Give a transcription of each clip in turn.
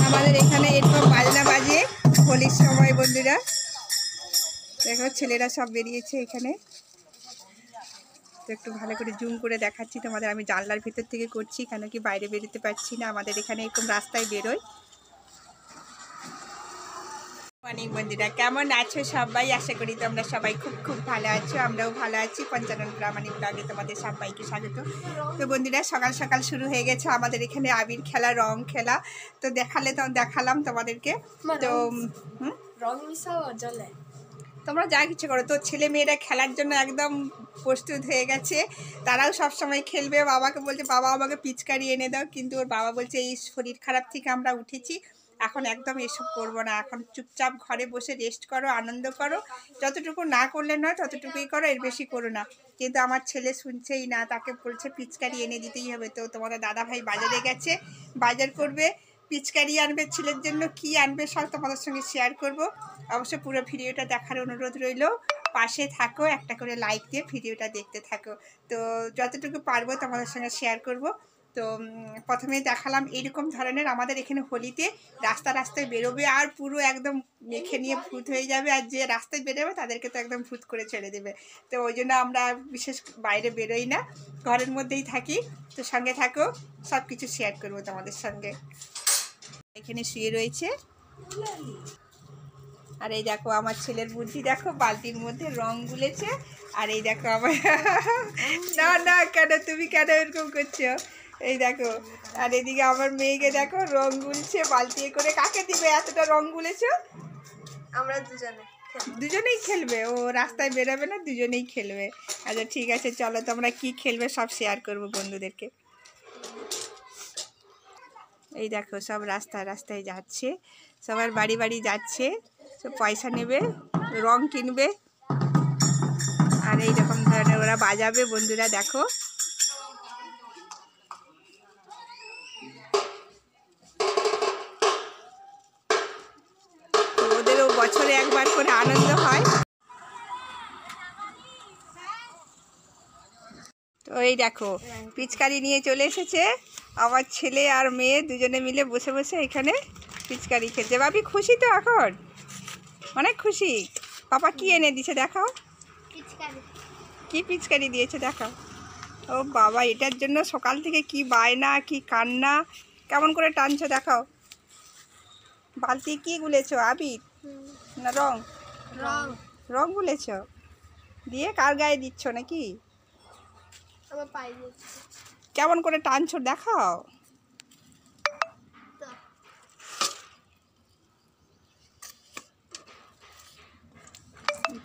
আমাদের এখানে এরকম বাজনা বাজে হোলির সময় বন্ধুরা। দেখো ছেলেরা সব বেরিয়েছে এখানে। তো একটু ভালো করে জুম করে দেখাচ্ছি তোমাদের, আমি জানলার ভিতর থেকে করছি কেন কি বাইরে বেরোতে পারছি না। আমাদের এখানে এরকম রাস্তায় বেরোয়। অনেক বন্ধুরা কেমন আছো সবাই? আশা করি তোমরা সবাই খুব খুব ভালো আছো, আমরাও ভালো আছি। পঞ্চানন প্রামাণিক ব্লগে তোমাদের সবাইকে স্বাগত। তো বন্ধুরা সকাল সকাল শুরু হয়ে গেছে আমাদের এখানে আবির খেলা, রং খেলা। তো দেখালাম তোমাদেরকে। তো রং মিশাও জলে, তোমরা যা কিছু করো। তো ছেলে মেয়েরা খেলার জন্য একদম প্রস্তুত হয়ে গেছে। তারাও সব সময় খেলবে। বাবাকে বলছে বাবা আমাকে পিচকারি এনে দাও, কিন্তু ওর বাবা বলছে এই শরীর খারাপ থেকে আমরা উঠেছি, এখন একদম এসব করবো না, এখন চুপচাপ ঘরে বসে রেস্ট করো, আনন্দ করো, যতটুকু না করলে নয় ততটুকুই করো, এর বেশি করো না। কিন্তু আমার ছেলে শুনছেই না, তাকে বলছে পিচকারি এনে দিতেই হবে। তো তোমাদের দাদা ভাই বাজারে গেছে, বাজার করবে, পিচকারি আনবে, ছেলের জন্য কি আনবে সব তোমাদের সঙ্গে শেয়ার করব। অবশ্য পুরো ভিডিওটা দেখার অনুরোধ রইল, পাশে থাকো, একটা করে লাইক দিয়ে ভিডিওটা দেখতে থাকো। তো যতটুকু পারবো তোমাদের সঙ্গে শেয়ার করব। তো প্রথমে দেখালাম এইরকম ধরনের আমাদের এখানে হোলিতে রাস্তায় বেরোবে আর পুরো একদম মেখে নিয়ে ভূত হয়ে যাবে, আর যে রাস্তায় বেরোবে তাদেরকে তো একদম ভূত করে ছেড়ে দেবে। তো ওই জন্য আমরা বিশেষ বাইরে বেরোই না, ঘরের মধ্যেই থাকি। তো সঙ্গে থাকো, সব কিছু শেয়ার করবো তোমাদের সঙ্গে। এখানে শুয়ে রয়েছে, আর এই দেখো আমার ছেলের বুদ্ধি দেখো, বালতির মধ্যে রং গুলেছে। আর এই দেখো আমার না না কেন তুমি কেন এরকম করছো? এই দেখো, আর এদিকে আমার মেয়েকে দেখো রং গুলছে বালতি করে। কাকে দিবে এতটা রং গুলেছো? আমরা দুজনেই খেলবে। ও রাস্তায় বেরোবে না, দুজনেই খেলবে। আচ্ছা ঠিক আছে, চলো তোমরা কি খেলবে সব শেয়ার করবো বন্ধুদেরকে। এই দেখো সব রাস্তায় যাচ্ছে, সবার বাড়ি বাড়ি যাচ্ছে, সব পয়সা নেবে, রং কিনবে, আর এইরকম ধরনের ওরা বাজাবে বন্ধুরা দেখো। ওদেরও বছরে একবার করে আনন্দ হয়। তো এই দেখো পিচকারি নিয়ে চলে এসেছে আমার ছেলে আর মেয়ে, দুজনে মিলে বসে বসে এখানে পিচকারি খেলছে। বাবি খুশি তো এখন? অনেক খুশি। পাপা কি এনে দিয়েছে দেখাও, কি পিচকারি দিয়েছে দেখাও। ও বাবা, এটার জন্য সকাল থেকে কি বায়না, কি কান্না, কেমন করে টানছো দেখাও। বালতি কি গুলেছো? আবির না রং? রং গুলেছ দিয়ে কার গায়ে দিচ্ছ নাকি? কেমন করে টানছো দেখাও।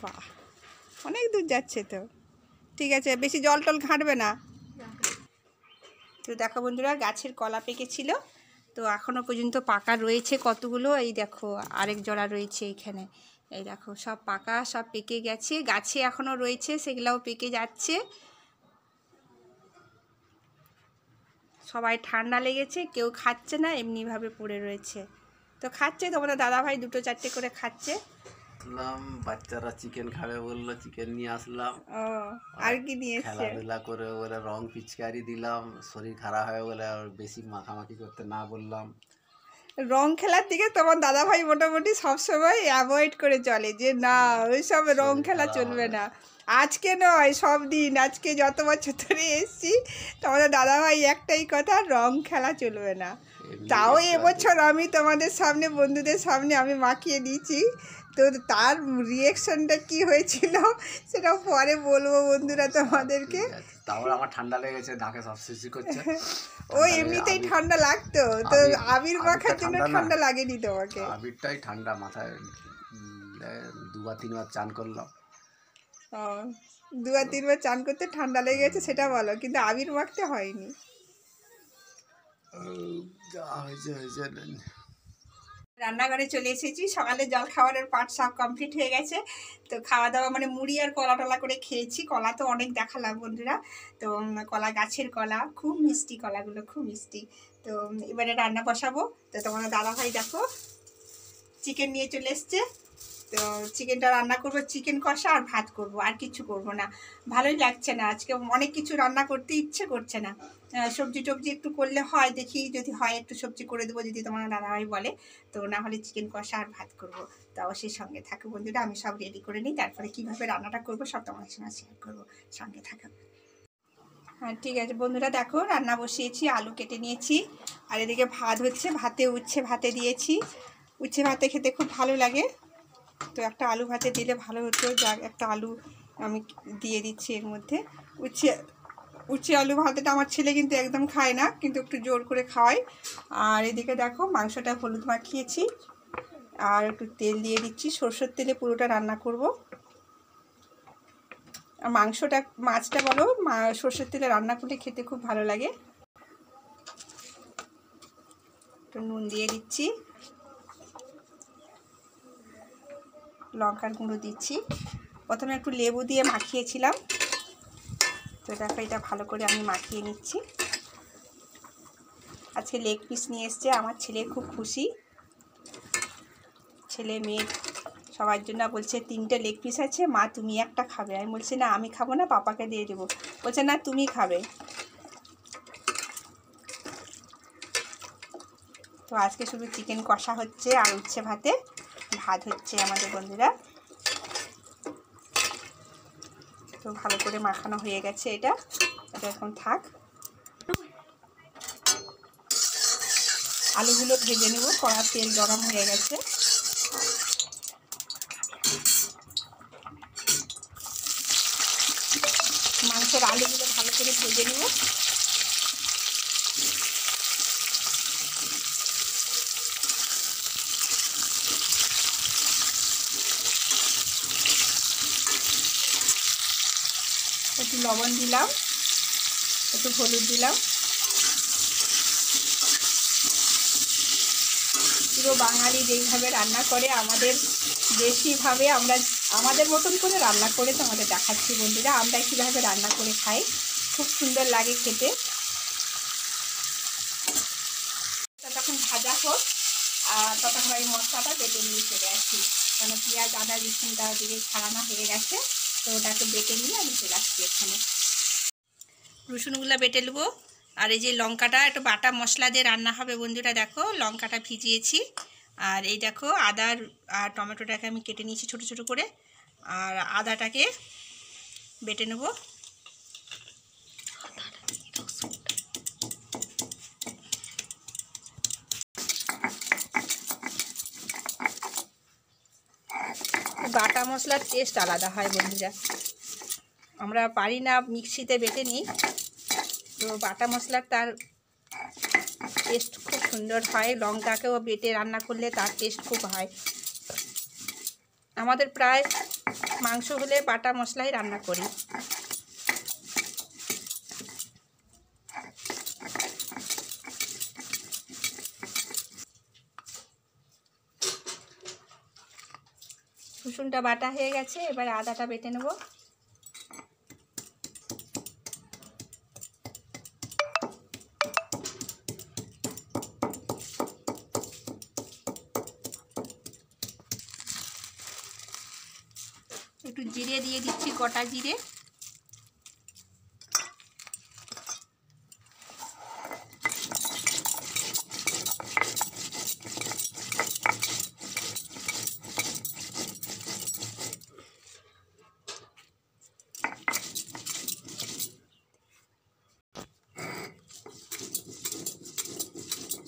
বাহ, অনেক দূর যাচ্ছে তো। ঠিক আছে, বেশি জল টল ঘাঁটবে না। তো দেখো বন্ধুরা গাছের কলা পেকেছিল, তো এখনও পর্যন্ত পাকা রয়েছে কতগুলো। এই দেখো আরেক জোড়া রয়েছে এইখানে। এই দেখো সব পাকা, সব পেকে গেছে, গাছে এখনও রয়েছে, সেগুলাও পেকে যাচ্ছে। সবাই ঠান্ডা লেগেছে, কেউ খাচ্ছে না, এমনিভাবে পড়ে রয়েছে। তো খাচ্ছে তোমাদের দাদাভাই দুটো চারটে করে খাচ্ছে। বাচ্চারা চিকেন খাবে বললো, চিকেন নিয়ে আসলাম। ও আর কি নিয়ে এসছে? খেলাধুলা করে বলে রং পিচকারি দিলাম, শরীর খারাপ হয়ে বলে আর বেশি মাখামাখি করতে না বললাম। রং খেলার দিকে তোমার দাদাভাই মোটামুটি সবসময় অ্যাভয়েড করে চলে, যে না ওইসব রং খেলা চলবে না। আজকে নয়, সব দিন, আজকে যত বছর ধরে এসছি তোমাদের দাদাভাই একটাই কথা, রং খেলা চলবে না। তাও এবছর আমি তোমাদের সামনে, বন্ধুদের সামনে আমি মাখিয়ে দিয়েছি। তো তার রিয়েকশনটা কি হয়েছিল সেটাও পরে বলবো বন্ধুরা তোমাদেরকে। তারপর আমার ঠান্ডা লেগেছে, নাকে সব শিশি করছে। ও এমনিতেই ঠান্ডা লাগতো, তো আবির মাখার জন্য ঠান্ডা লাগেনি তোমাকে? আবিরটাই ঠান্ডা, মাথায় দুবার তিনবার চান করলাম। ও দুবার তিনবার চান করতে ঠান্ডা লেগে গেছে সেটা বলো, কিন্তু আবির মাখতে হয়নি। রান্নাঘরে চলে এসেছি, সকালে জল খাবারের পাট সব কমপ্লিট হয়ে গেছে। তো খাওয়া দাওয়া মানে মুড়ি আর কলা টলা করে খেয়েছি। কলা তো অনেক দেখালাম বন্ধুরা। তো কলা, গাছের কলা, খুব মিষ্টি, কলাগুলো খুব মিষ্টি। তো এবারে রান্না বসাবো। তো তোমাদের দাদাভাই দেখো চিকেন নিয়ে চলে এসছে। তো চিকেনটা রান্না করব, চিকেন কষা আর ভাত করব, আর কিছু করব না। ভালোই লাগছে না আজকে, অনেক কিছু রান্না করতে ইচ্ছে করছে না। সবজি টবজি একটু করলে হয়, দেখি যদি হয় একটু সবজি করে দেবো যদি তোমার দাদাভাই বলে, তো না হলে চিকেন কষা আর ভাত করব। তো অবশ্যই সঙ্গে থাকো বন্ধুরা, আমি সব রেডি করে নিই, তারপরে কীভাবে রান্নাটা করবো সব তোমার সঙ্গে শেয়ার করবো, সঙ্গে থাকো। হ্যাঁ ঠিক আছে বন্ধুরা, দেখো রান্না বসিয়েছি, আলু কেটে নিয়েছি, আর এদিকে ভাত হচ্ছে, ভাতে উচ্ছে ভাতে দিয়েছি। উচ্ছে ভাতে খেতে খুব ভালো লাগে, তো একটা আলু ভাতে দিলে ভালো হতো, যা একটা আলু আমি দিয়ে দিচ্ছি এর মধ্যে। উচ্ছে আলু ভাতেটা আমার ছেলে কিন্তু একদম খায় না, কিন্তু একটু জোর করে খাওয়াই। আর এদিকে দেখো মাংসটা হলুদ মাখিয়েছি, আর একটু তেল দিয়ে দিচ্ছি, সরষের তেলে পুরোটা রান্না করব। আর মাংসটা মাছটা বলো সরষের তেলে রান্না করলে খেতে খুব ভালো লাগে। একটু নুন দিয়ে দিচ্ছি, লঙ্কার গুঁড়ো দিচ্ছি। প্রথমে একটু লেবু দিয়ে মাখিয়েছিলাম, তো দেখো এটা ভালো করে আমি মাখিয়ে নিচ্ছি। আজকে লেগ পিস নিয়ে এসছে, আমার ছেলে খুব খুশি, ছেলে মেয়ে সবার জন্য বলছে 3টে লেগ পিস আছে মা, তুমি একটা খাবে। আমি বলছি না আমি খাবো না, পাপাকে দিয়ে দেবো। বলছে না তুমি খাবে। তো আজকে শুধু চিকেন কষা হচ্ছে আর উচ্ছে ভাতে ভাত হচ্ছে আমাদের বন্ধুরা। তো ভালো করে মাখানো হয়ে গেছে, এটা এখন থাক। আলুগুলো ভেজে নেব, কড়ার তেল গরম হয়ে গেছে। মাংসের আলুগুলো ভালো করে ভেজে নেব। একটু লবণ দিলাম, একটু হলুদ দিলাম। পুরো বাঙালি যেইভাবে রান্না করে, আমাদের দেশিভাবে আমরা আমাদের মতন করে রান্না করে তোমাদের দেখাচ্ছি বন্ধুরা, আমরা কীভাবে রান্না করে খাই, খুব সুন্দর লাগে খেতে। তখন ভাজা হোক আর ততক্ষণ ওই মশলাটা বেটে নিয়ে চলে আসি, কারণ পেঁয়াজ আদা রসুনটা দিকে ছাড়ানো হয়ে গেছে, তো ওটাকে বেটে নিয়ে আমি চলে আসছি এখানে। রসুনগুলো বেটে নেবো, আর এই যে লঙ্কাটা একটু বাটা মশলা দিয়ে রান্না হবে বন্ধুরা। দেখো লঙ্কাটা ভিজিয়েছি, আর এই দেখো আদা আর টমেটোটাকে আমি কেটে নিয়েছি ছোট ছোট করে, আর আদাটাকে বেটে নেব। বাটা মশলার টেস্ট আলাদা হয় বন্ধুরা, আমরা পারি না মিক্সিতে বেটে নিই, তো বাটা মশলার তার টেস্ট খুব সুন্দর হয়। লঙ্কাকেও বেটে রান্না করলে তার টেস্ট খুব হয়। আমাদের প্রায় মাংস হলে বাটা মশলাই রান্না করি। রসুনটা বাটা হয়ে গেছে, এবার আদাটা বেটে নেব। একটু জিরে দিয়ে দিচ্ছি, গোটা জিরে।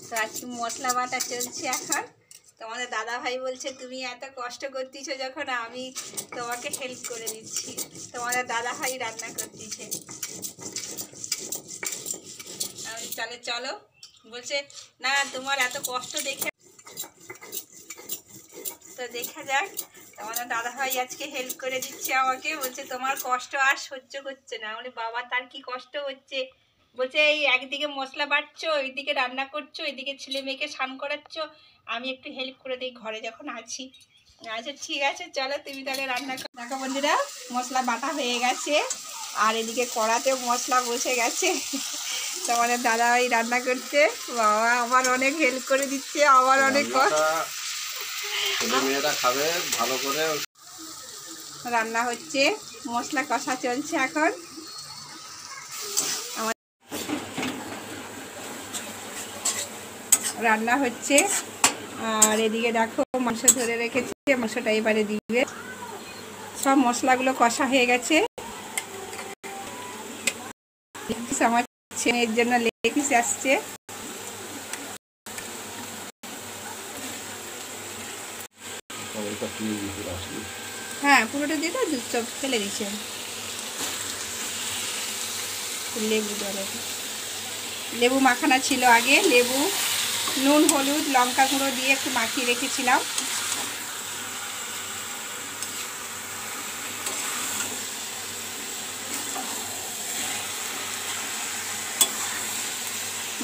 তো আজকে মশলা বাটা চলছে এখন। তোমাদের দাদা ভাই বলছে তুমি এত কষ্ট করতেছো যখন, আমি তোমাকে হেল্প করে দিচ্ছি। তোমাদের দাদা ভাই রান্না করতেছে, আমি তাহলে চলো। বলছে না তোমার এত কষ্ট দেখে, তো দেখা যাক। তোমাদের দাদা ভাই আজকে হেল্প করে দিচ্ছে আমাকে, বলছে তোমার কষ্ট আর সহ্য করছে না। বলে বাবা তার কি কষ্ট হচ্ছে? বলছে এই একদিকে মশলা বাটছো, এইদিকে রান্না করছো, এইদিকে ছেলে মেয়েকে স্নান করাচ্ছ, আমি একটু হেল্প করে দিই ঘরে যখন আছি। আচ্ছা ঠিক আছে চলো তুমি তাহলে রান্না করো। দেখো বন্ধুরা মশলা বাটা হয়ে গেছে, আর এদিকে কড়াতেও মশলা বসে গেছে। তোমাদের দাদাভাই রান্না করছে, বাবা আমার অনেক হেল্প করে দিচ্ছে, আমার অনেক ছেলে মেয়েরা খাবে ভালো করে। রান্না হচ্ছে, মশলা কষা চলছে এখন। আমার রান্না হচ্ছে, আর এদিকে দেখো মাংস ধরে রেখেছে, মাংসটা এবারে দিবে। সব মশলাগুলো কষা হয়ে গেছে। আমার ছেলের জন্য লেগ পিস আসছে। হ্যাঁ, পুরোটা দিয়ে দাও, সব ফেলে দিচ্ছে। লেবু দেওয়া, লেবু মাখানা ছিল আগে, লেবু নুন হলুদ লঙ্কা গুঁড়ো দিয়ে একটু মাখিয়ে রেখেছিলাম।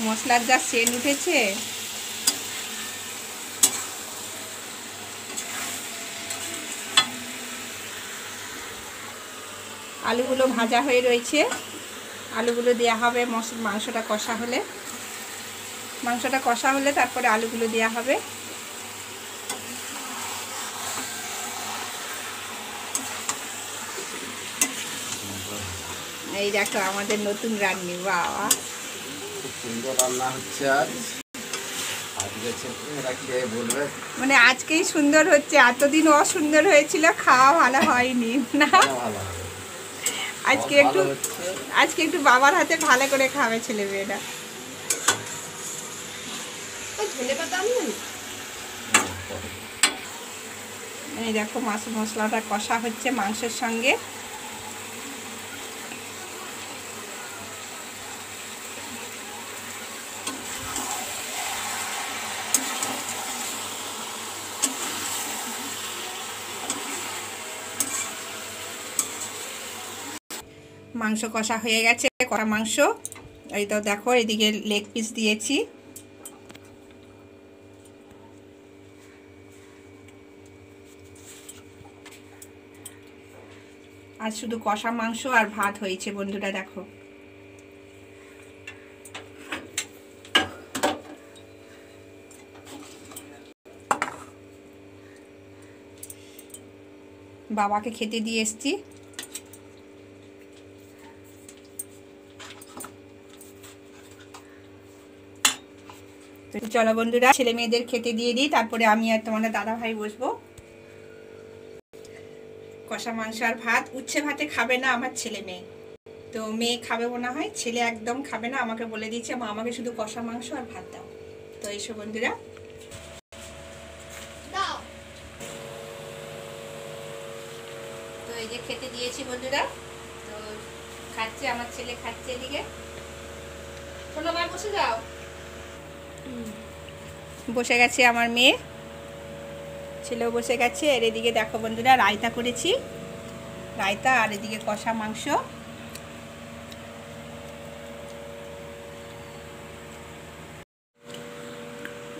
মশলার যা সেন্ট উঠেছে, আলুগুলো ভাজা হয়ে রয়েছে, আলুগুলো দেওয়া হবে মাংসটা কষা হলে। মাংসটা কষা হলে তারপরে আলুগুলো দেওয়া হবে। এই দেখো আমাদের নতুন রান্নি, বাবা খুব সুন্দর রান্না হচ্ছে আজ। আজকে ছেলেমেয়েরা খেয়ে বলবে মানে আজকেই সুন্দর হচ্ছে, এতদিন অসুন্দর হয়েছিল, খাওয়া ভালো হয়নি না। ভালো হবে। আজকে একটু বাবার হাতে ভালো করে খাবে ছেলে মেয়েরা। এই দেখো মশলাটা কষা হচ্ছে মাংসের সঙ্গে। মাংস কষা হয়ে গেছে, কষা মাংস। এই তো দেখো এদিকে লেগ পিস দিয়েছি। আর শুধু কষা মাংস আর ভাত হয়েছে বন্ধুরা, দেখো। বাবাকে খেতে দিয়ে এসছি। চলো বন্ধুরা, ছেলে মেয়েদের খেতে দিয়ে দিই, তারপরে আমি আর তোমাদের দাদা ভাই বসবো। কষা মাংস আর ভাত। উচ্ছে ভাতে খাবে না আমার ছেলে মেয়ে, তো মেয়ে খাবে মনে হয়, ছেলে একদম খাবে না। আমাকে বলে দিয়েছে মা আমাকে শুধু কষা মাংস আর ভাত দাও। তো এইসব বন্ধুরা, তো এই যে খেতে দিয়েছি বন্ধুরা। তো খাচ্ছে আমার ছেলে, খাচ্ছে এদিকে। শোনো মা, বসে যাও। বসে গেছে আমার মেয়ে, ছেলেও বসে গেছে। আর এদিকে দেখো বন্ধুরা, রায়তা করেছি, রায়তা, আর এদিকে কষা মাংস।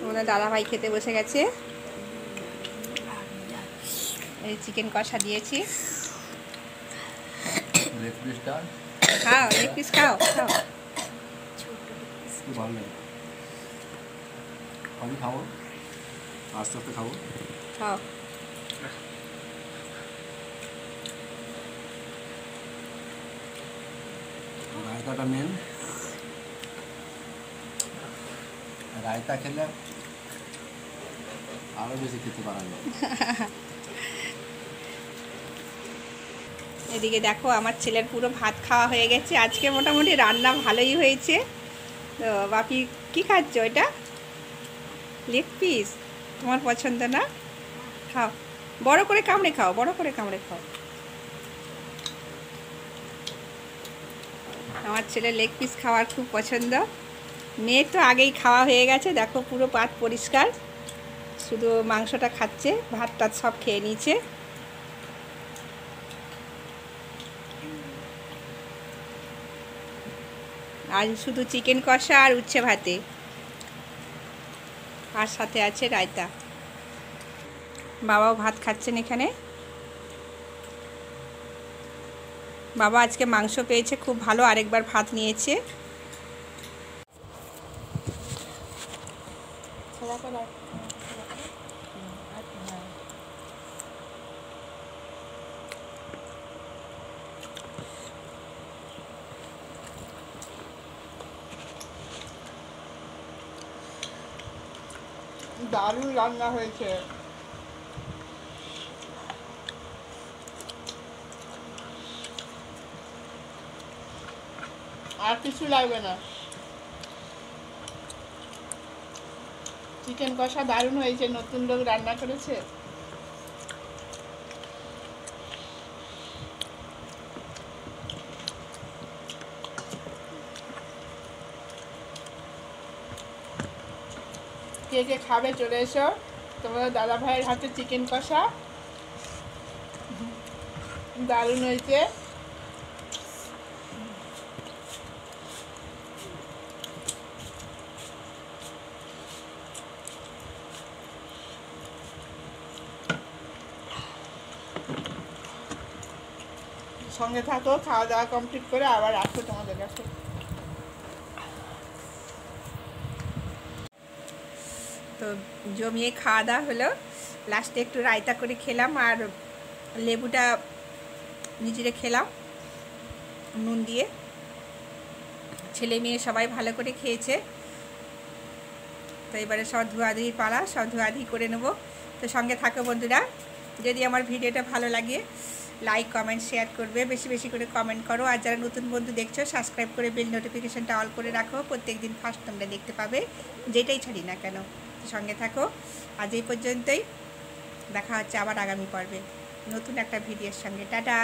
ওনার দাদা ভাই খেতে বসে গেছে। এই চিকেন কষা দিয়েছি। খাও, লেগ পিস খাও, খাও। আমি খাবো, আস্তে আস্তে খাবো। খাও। রায়তাটা মেন, রায়তা খেলে আরো বেশি খেতে পারা যায়। এদিকে দেখো আমার ছেলের পুরো ভাত খাওয়া হয়ে গেছে। আজকে মোটামুটি রান্না ভালোই হয়েছে। তো বাপি কি খাচ্ছ? এটা লেগ পিস, তোমার পছন্দ না? খাও, বড় করে কামড়ে খাও, বড় করে কামড়ে খাও। আমার ছেলে লেগ পিস খাওয়ার খুব পছন্দ। মেয়ের তো আগেই খাওয়া হয়ে গেছে, দেখো পুরো পাত পরিষ্কার, শুধু মাংসটা খাচ্ছে, ভাতটা সব খেয়ে নিয়েছে। আজ শুধু চিকেন কষা আর উচ্ছে ভাতে, আর সাথে আছে রায়তা। বাবাও ভাত খাচ্ছেন এখানে। বাবা আজকে মাংস পেয়েছে খুব ভালো, আরেকবার ভাত নিয়েছে। দারুণ রান্না হয়েছে। আর কিছু লাগবে না। চিকেন কষা দারুণ হয়েছে, নতুন লোক রান্না করেছে। কে কে খাবে চলে এসো, তোমাদের দাদা ভাইয়ের হাতে চিকেন কষা দারুণ হয়েছে। সঙ্গে থাকো, খাওয়া দাওয়া কমপ্লিট করে আবার আসো তোমাদের কাছে। তো জমিয়ে খাওয়া দাওয়া হলো, লাস্টে একটু রায়তা করে খেলাম আর লেবুটা নিজেরে খেলাম নুন দিয়ে। ছেলে মেয়ে সবাই ভালো করে খেয়েছে। তো এবারে সব ধোয়াধুয়ির পালা, সব ধোয়াধুয়ি করে নেব। তো সঙ্গে থাকো বন্ধুরা। যদি আমার ভিডিওটা ভালো লাগে লাইক কমেন্ট শেয়ার করবে, বেশি বেশি করে কমেন্ট করো। আর যারা নতুন বন্ধু দেখছো সাবস্ক্রাইব করে বেল নোটিফিকেশানটা অল করে রাখো, প্রত্যেক দিন ফার্স্ট তোমরা দেখতে পাবে যেটাই ছাড়ি না কেন। সঙ্গে থাকো। আজ এই পর্যন্তই, দেখা হচ্ছে আবার আগামী পর্বে নতুন একটা ভিডিওর সঙ্গে। টাটা।